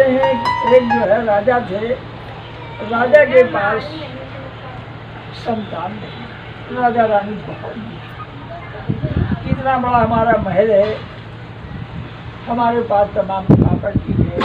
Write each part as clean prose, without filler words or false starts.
हैं एक जो है राजा थे, राजा के पास संतान नहीं, राजा रानी बहुत इतना बड़ा हमारा महल है, हमारे पास तमाम प्रॉपर्टी है,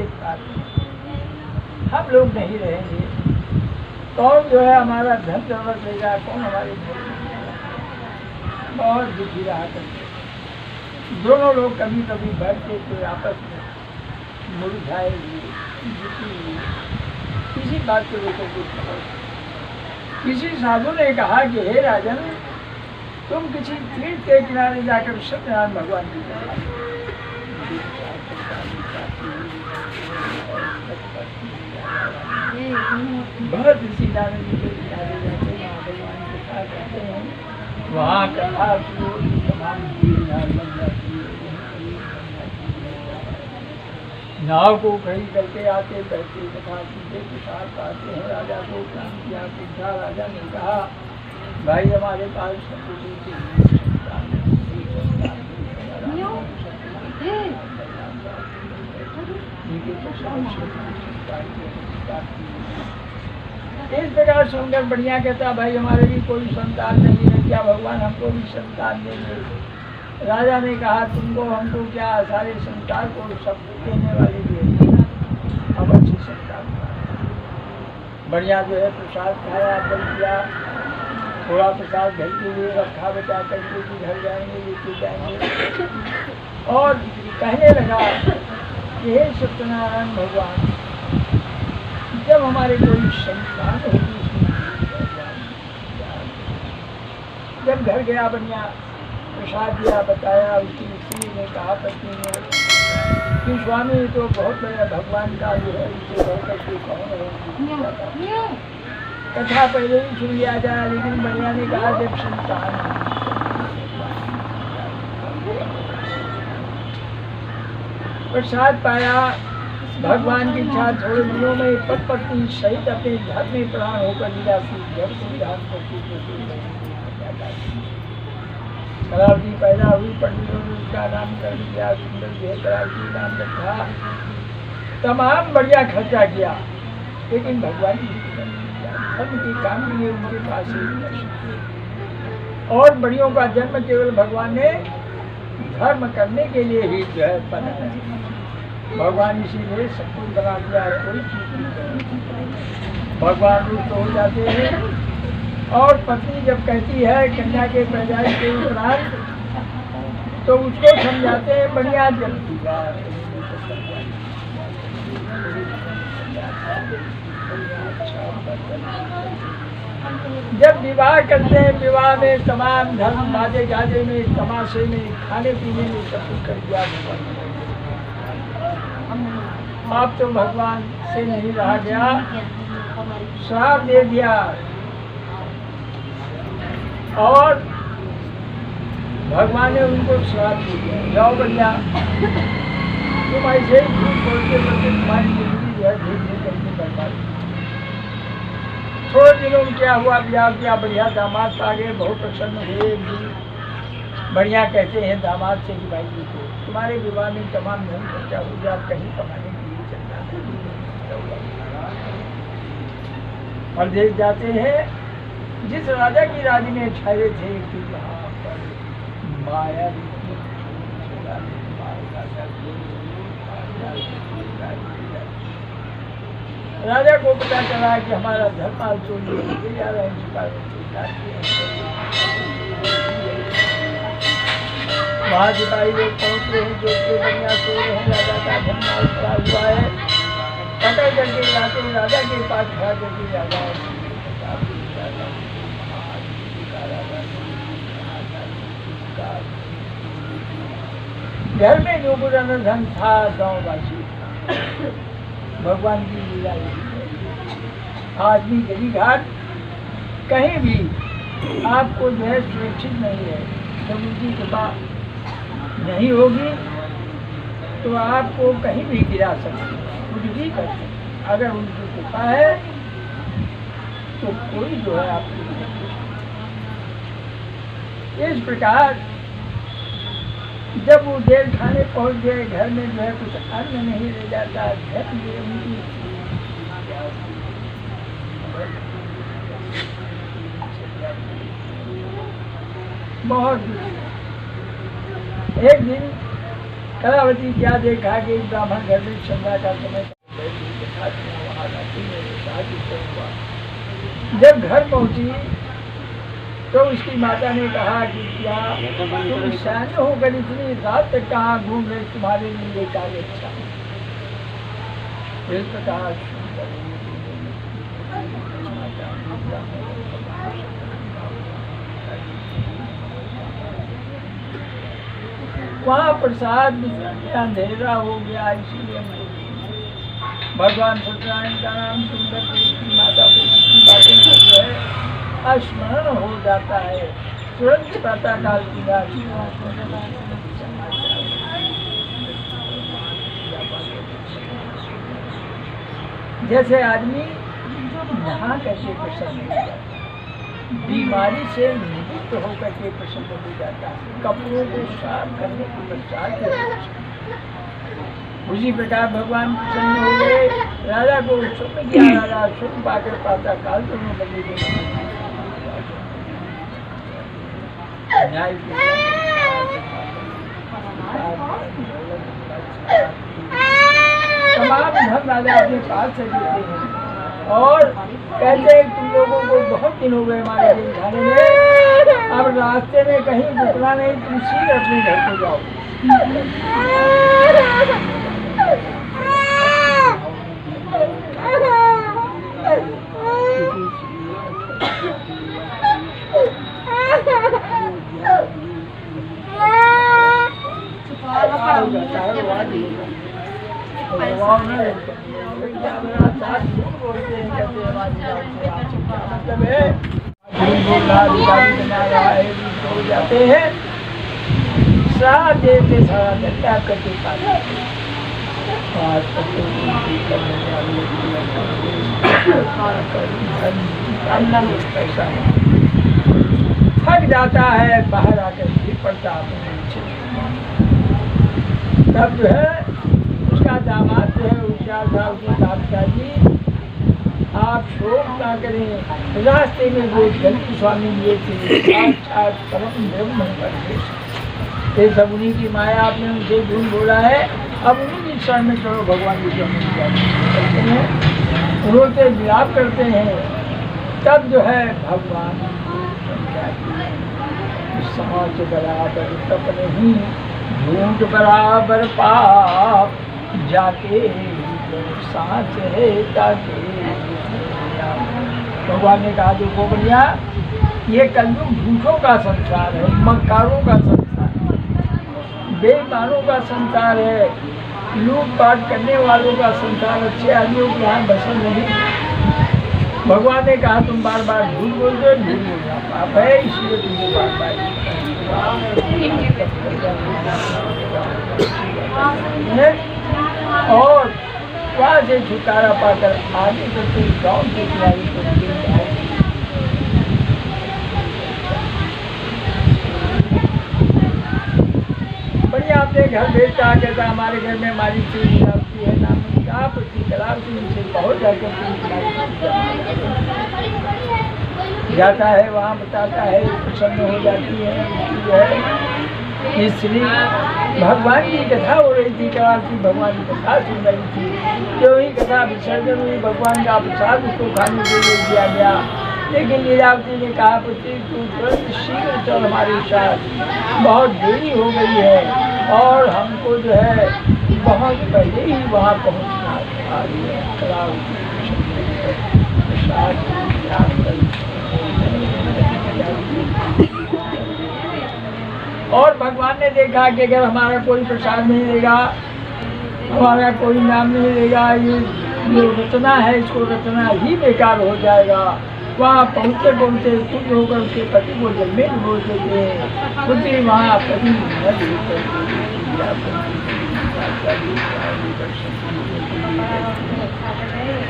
एक बात हम लोग नहीं रहेंगे, कौन जो है हमारा धन दौलत लेगा, कौन हमारे बहुत दुखी रहा करते। दोनों लोग कभी कभी बैठते तो आपस में मुरझाए हुए, दुखी हुए, किसी बात को लेकर कुछ। किसी साधु ने कहा कि हे राजन, तुम किसी तीर्थ के किनारे जाकर सत्यनारायण भगवान की बहुत ऋषि नारायण जी के किनारे जाते हैं, भगवान की कथा करते हैं, वहाँ कथा तमाम नाव को खड़ी करके आते बैठते कथा सुनते प्रसाद आते हैं। राजा को काम किया, पूछा, राजा ने कहा भाई हमारे पास इस प्रकार सुनकर बढ़िया कहता भाई हमारे भी कोई संतान नहीं है, क्या भगवान हमको भी संतान देंगे। राजा ने कहा तुमको हमको क्या, सारे संसार को सब देने वाले भी अब अच्छी संतान। बढ़िया जो है प्रसाद खाया, बल किया, थोड़ा प्रसाद घर के लिए रखा, बचा करके कि घर जाएंगे लेके जाएंगे, और कहने लगा कि हे सत्यनारायण भगवान, जब हमारे कोई संतान होगी, जब घर गया बढ़िया प्रसाद दिया, बताया, उसकी स्त्री ने कहा, पत्नी ने कि स्वामी तो बहुत बड़ा भगवान का जो है, इसे बढ़कर के कौन है। कथा पहले ही सुन लिया जाए, लेकिन बढ़िया ने कहा जब संतान प्रसाद पाया, भगवान की इच्छा थोड़े दिनों में पत्नी सहित अपने घर में प्राण होकर लीला करावती पैदा हुई, पंडितों ने उसका नाम कर दिया, सुंदर जो करावती नाम रखा, तमाम बढ़िया खर्चा किया, लेकिन भगवान धर्म के काम के लिए उनके पास ही, और बड़ियों का जन्म केवल भगवान ने धर्म करने के लिए ही जो है बनाया। भगवान इसीलिए सब कुछ बना दिया, कोई चीज नहीं। भगवान रुष्ट हो जाते हैं, और पत्नी जब कहती है कन्या के पैदाइश के उपरांत, तो उसको समझाते हैं बढ़िया जल्दी जब विवाह करते हैं, विवाह में तमाम धर्म बाजे गाजे में, तमाशे में, खाने पीने में सब कुछ कर दिया। आप तो भगवान से नहीं रहा गया, श्राप दे दिया, और भगवान ने उनको श्राप दे दिया, जाओ बढ़िया तुम ऐसे ही झूठ बोलते बोलते तुम्हारी जिंदगी जो है धीरे धीरे करके बर्बाद। थोड़े दिनों में क्या हुआ, ब्याह किया, बढ़िया दामाद आ गए, बहुत प्रसन्न हुए, बढ़िया कहते हैं दामाद से कि भाई जी को तुम्हारे विवाह में तमाम धन खर्चा हो गया, कहीं कमाने के लिए चलना है। और देख जाते हैं जिस राजा की रानी में ठहरे थे कि वहाँ पर माया राजा को पता चला कि हमारा धर्माल चोरी जा रहे हैं, वहाँ सिपाही लोग पहुँच रहे हैं, जो के बढ़िया सो रहे हैं, राजा का धर्माल पड़ा हुआ है, पकड़ करके लाते राजा के पास खड़ा करके राजा घर में जो पुराना धन था गाँववासी, भगवान की लीला। आदमी गली घाट कहीं भी आपको जो है सुरक्षित नहीं है, जब उनकी कृपा नहीं होगी तो आपको कहीं भी गिरा सकते, कुछ भी कर सकते। अगर उनकी कृपा है तो कोई जो है आपको। इस प्रकार जब वो जेल खाने पहुंच गए, घर में जो है कुछ अन्न नहीं रह जाता, घर में उनकी बहुत एक दिन कलावती क्या देखा कि ब्राह्मण घर में संध्या का समय, जब घर पहुंची तो उसकी माता ने कहा कि क्या तुम सैन्य होकर इतनी रात तक कहाँ घूम रहे, तुम्हारे लिए कार्य अच्छा इस प्रकार वहाँ प्रसाद अंधेरा हो गया, इसीलिए भगवान सत्यनारायण का नाम सुनकर की माता को इसकी बातें को जो है स्मरण हो जाता है, तुरंत प्रातः काल की जैसे आदमी नहा करके प्रसन्न हो जाता है, बीमारी से निवृत्त होकर के प्रसन्न हो जाता है, कपड़ों को साफ करने के पश्चात उसी प्रकार भगवान प्रसन्न हो गए। राजा को स्वप्न किया, राजा स्वप्न पाकर पाता काल दोनों बदले तमाम धन राजा अपने पास से देते हैं और कहते हैं तुम लोगों को बहुत दिन हो गए हमारे जेल खाने में, अब रास्ते में कहीं रुकना नहीं, तुम सीधे अपने घर को जाओ। जाते हैं सारा देर के सारा घंटा करके पैसा थक जाता है, बाहर आकर फिर पड़ता तब जो है उसका दामाद जो है उसकी कहा जी आप शोक ना करें, रास्ते में वो गलती स्वामी लिए थे साक्षात परम ब्रह्म ये सब उन्हीं की माया, आपने उनसे झूठ बोला है, अब उन्हीं की शरण में चलो, भगवान की शरण में जाते हैं, रोते विलाप करते हैं, तब जो है भगवान समाज बराबर तप नहीं, झूठ बराबर पाप जाके सांस है ताके। भगवान ने कहा देखो भैया ये कलयुग झूठों का संसार है, मक्कारों का संसार, बेईमानों का संसार है, लूटपाट करने वालों का संसार, अच्छे आदमियों के यहाँ बसर नहीं। भगवान ने कहा तुम बार बार झूठ बोलते हो, झूठ बोलना पाप है, इसलिए तुमको बार बार और वहाँ से छुटकारा पाकर आगे चलते गाँव के किनारे बढ़िया अपने घर भेजता, कहता हमारे घर में हमारी चीज मिलावती है, नाम आप से बहुत जाकर जाता है, वहाँ बताता है, प्रसन्न हो जाती है। इसलिए भगवान की कथा हो रही थी, कलावती भगवान की कथा सुन रही थी, जो ही कथा विसर्जन हुई, भगवान का प्रसाद उसको खाने के लिए दिया गया, लेकिन लीलावती ने कहा पुत्री तू तुरंत शीघ्र चल हमारे साथ, बहुत देरी हो गई है और हमको जो है बहुत पहले ही वहाँ पहुँचना और भगवान ने देखा कि अगर हमारा कोई प्रसाद नहीं देगा, हमारा कोई नाम नहीं देगा, ये रचना है, इसको रचना ही बेकार हो जाएगा। वहाँ पहुँचते पहुँचते खुद होकर उसके पति को जन्मे बोल देते हैं, पुत्री वहाँ पति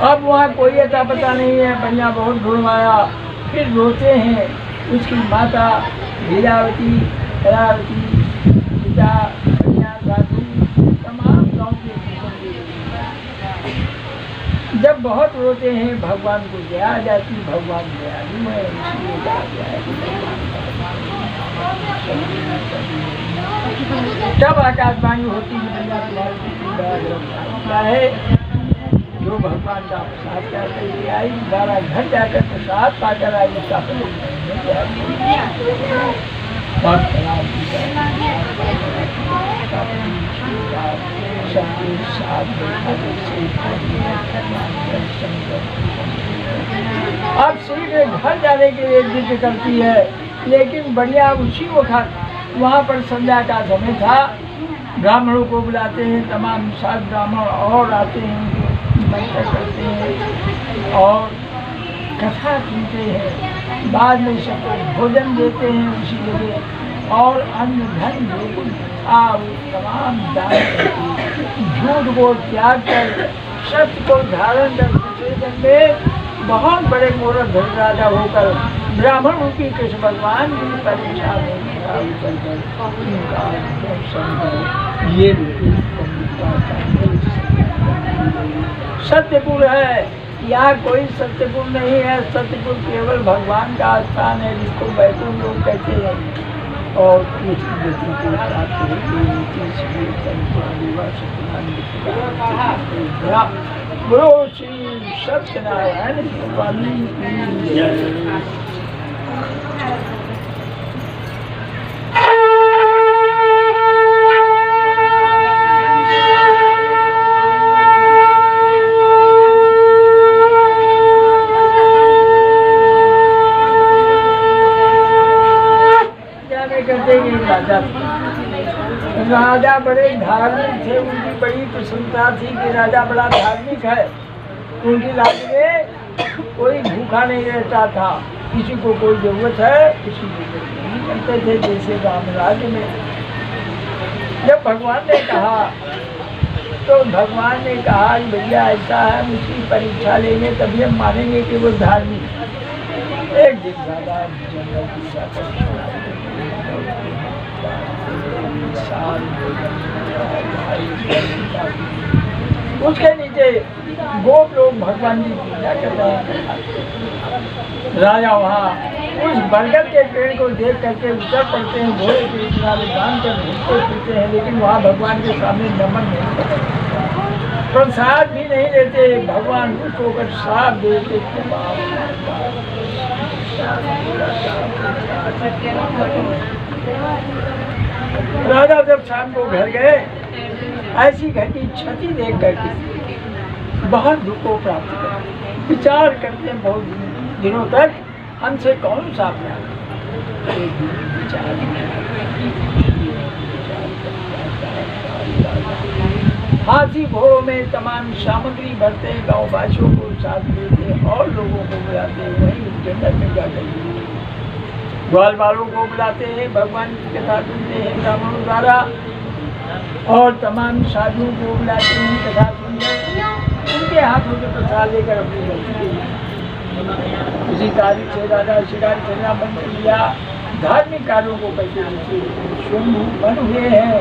अब वहाँ कोई अता पता नहीं है, बढ़िया बहुत ढूंढवाया, फिर रोते हैं। उसकी माता लीलावती कलावती राजा बढ़िया साधु तमाम गाँव के जब बहुत रोते हैं भगवान को दया आ जाती, भगवान दयालु है इसलिए कहा गया है कि जब आकाशवाणी होती है क्या है जो भगवान का प्रसाद करके आई दोबारा घर जाकर प्रसाद पाकर आई उसका अब सीधे घर जाने के लिए जिद करती है, लेकिन बढ़िया उसी वक्त वहाँ पर संध्या का समय था। ब्राह्मणों को बुलाते हैं, तमाम 7 ब्राह्मण और आते हैं, मंत्र करते हैं और कथा सुनते हैं। बाद में सबको भोजन देते हैं उसी जगह और अन्न धन तमाम दान झूठ को त्याग कर सत्य को धारण कर दूसरे जन्म में बहुत बड़े मूर्ख राजा होकर ब्राह्मण रूपी कृष्ण भगवान की परीक्षा में ये सत्यपुर है। यहाँ कोई सत्यपुर नहीं है, सत्यपुर केवल भगवान का स्थान है जिसको बैकुंठ लोग कहते हैं। और गुरु श्री सत्यनारायण स्वामी राजा बड़े धार्मिक थे, उनकी बड़ी प्रसन्नता थी कि राजा बड़ा धार्मिक है। उनकी राज्य में कोई भूखा नहीं रहता था, किसी को कोई जरूरत है किसी को नहीं करते थे, जैसे राम राज्य में। जब भगवान ने कहा तो भगवान ने कहा भैया ऐसा है, उसकी परीक्षा लेंगे तभी हम मानेंगे कि वो धार्मिक। एक दिन राजा जंगल की उसके नीचे गोप लोग भगवान की पूजा कर रहे हैं। राजा वहाँ उस बरगद के पेड़ को देख करके उतर पड़ते हैं, घोड़े के किनारे बांध कर घूमते फिरते हैं, लेकिन वहाँ भगवान के सामने नमन नहीं करते, प्रसाद भी नहीं लेते। भगवान उसको अगर साफ देते राजा जब शाम को घर गए, ऐसी घटी क्षति देख करके बहुत दुख को प्राप्त कर विचार करते हैं बहुत दिनों तक हमसे कौन सा अपराध। हाथी भोरों में तमाम सामग्री भरते, गाँव वासियों को साथ लेते और लोगों को बुलाते, वहीं जंगल में जाकर ग्वाल वालों को बुलाते हैं, भगवान की कथा सुनते हैं ब्राह्मणों द्वारा, और तमाम साधुओं को बुलाते हैं कथा सुनकर उनके हाथों से प्रसाद लेकर अपनी इसी तारीख से राजा शिकारी करना बंद कर दिया। धार्मिक कार्यों को करते शुंभु बन हुए हैं,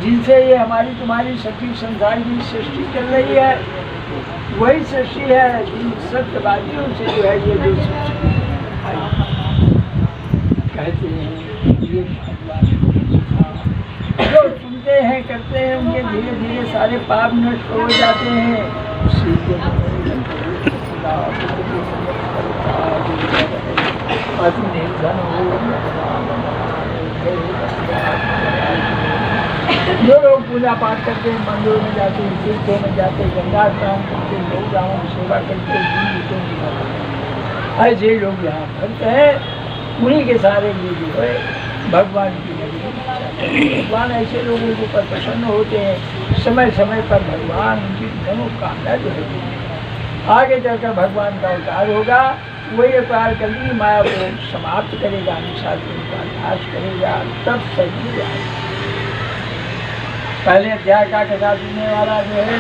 जिनसे ये हमारी तुम्हारी सभी संसार की सृष्टि चल रही है। वही सृष्टि है जिन सत्यवादियों से जो है ये जो सृष्टि कहते हैं, ये जो सुनते हैं करते हैं उनके धीरे धीरे सारे पाप नष्ट हो जाते हैं। जो लोग पूजा पाठ करते हैं, मंदिरों में जाते हैं, तीर्थों में जाते हैं, गंगा स्नान करते हैं, लोग गाँव की सेवा करते हैं, ऐसे लोग यहाँ करते हैं। उन्हीं के सारे लिए जो है भगवान की भगवान ऐसे लोगों के ऊपर प्रसन्न होते हैं। समय समय पर भगवान उनकी मनोकामना जो है आगे चलकर भगवान का अवतार होगा, वही अवतार कली माया को समाप्त करेगा, निशाचरों का नाश करेगा, तब सही पहले अध्याय का कथा सुनने वाला जो है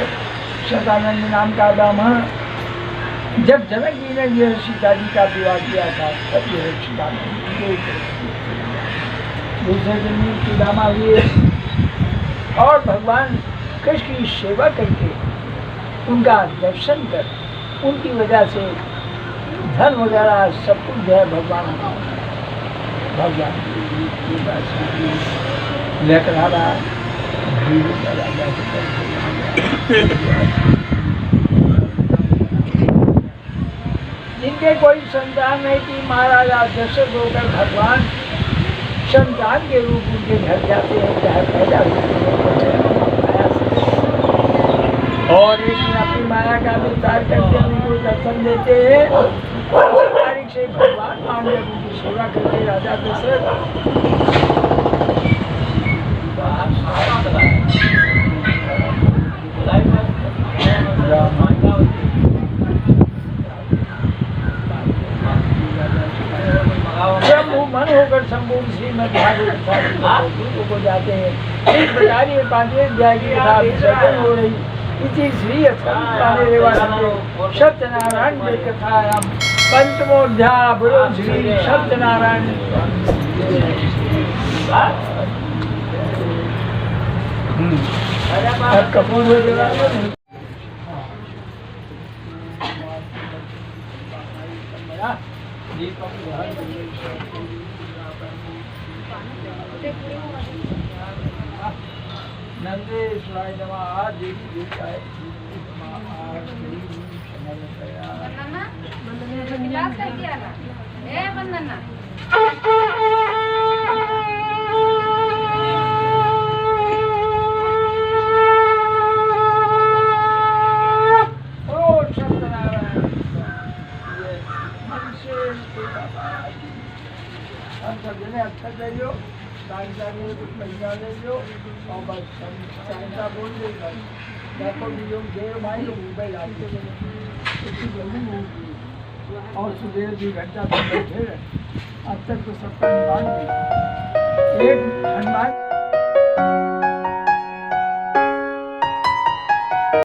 शतानंद नाम का ब्राह्मण, जब जनक जी ने यह सीता जी का विवाह किया था तब यह सीतानंद दूसरे दिन सुदामा हुए, और भगवान कृष्ण की सेवा करके उनका दर्शन कर, उनकी वजह से धन वगैरह सब कुछ जो है भगवान लेकर आ रहा जिनके कोई संतान नहीं थी, महाराजा दशरथ होकर भगवान संतान के रूप उनके घर जाते हैं, चाहे पैदा होते हैं और एक दिन अपनी माया का विस्तार करके उनको दर्शन देते हैं। उसी तारीख से भगवान मानव उनकी सेवा करके राजा दशरथ मन होकर संपूर्ण श्रीमद् भागवत को जाते हैं। इस प्रकार ये 5वें अध्याय की कथा विसर्जन हो रही। इसी श्री सत्यनारायण की कथायाम पंचमोध्याय बोलो श्री सत्यनारायण। कपूर हो जाएगा नंदेश्वराय नमः। देवी देवताय हम सब जने अच्छा चाहिए, साइंसा में कुछ पैसा ले लो और बस साइंसा बोल देगा। देखो जो देर भाई लोग मोबाइल आते हैं और सुबह 2 घंटा तक बैठे रहे। अब तक तो सबका निवारण नहीं। एक हनुमान